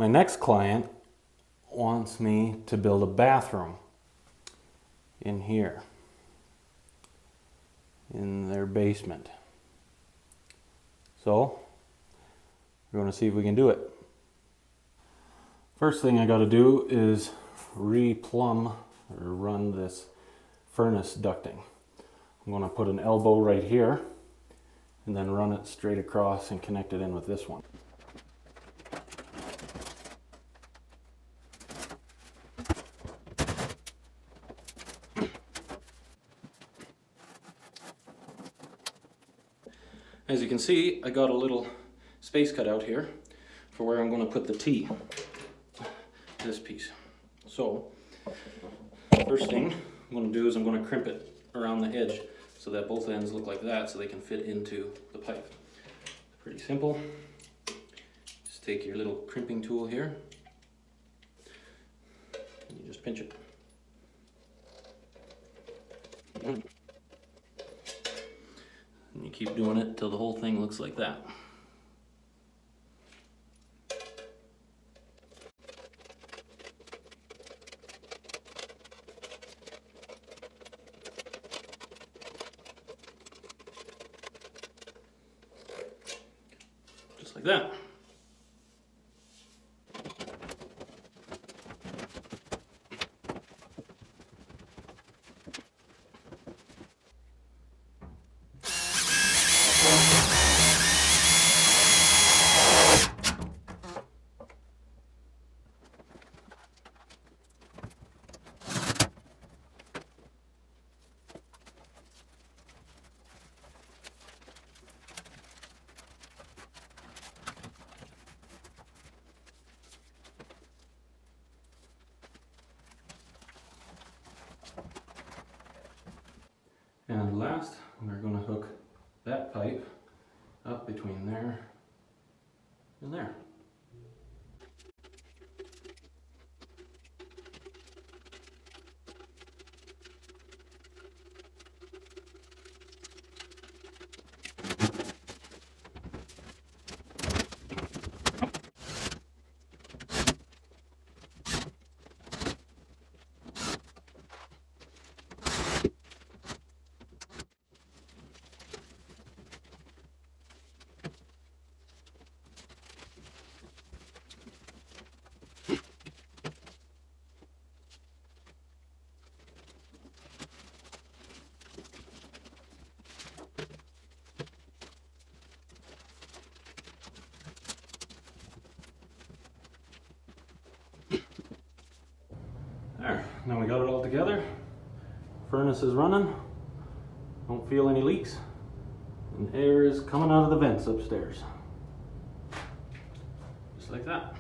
My next client wants me to build a bathroom in here, in their basement. So, we're going to see if we can do it. First thing I got to do is re-plumb or run this furnace ducting. I'm going to put an elbow right here and then run it straight across and connect it in with this one. As you can see, I got a little space cut out here for where I'm going to put the T, this piece. So, first thing I'm going to do is I'm going to crimp it around the edge so that both ends look like that so they can fit into the pipe. Pretty simple. Just take your little crimping tool here and you just pinch it. And you keep doing it till the whole thing looks like that. Just like that. And last, we're going to hook that pipe up between there and there. There, now we got it all together. Furnace is running. Don't feel any leaks. And air is coming out of the vents upstairs. Just like that.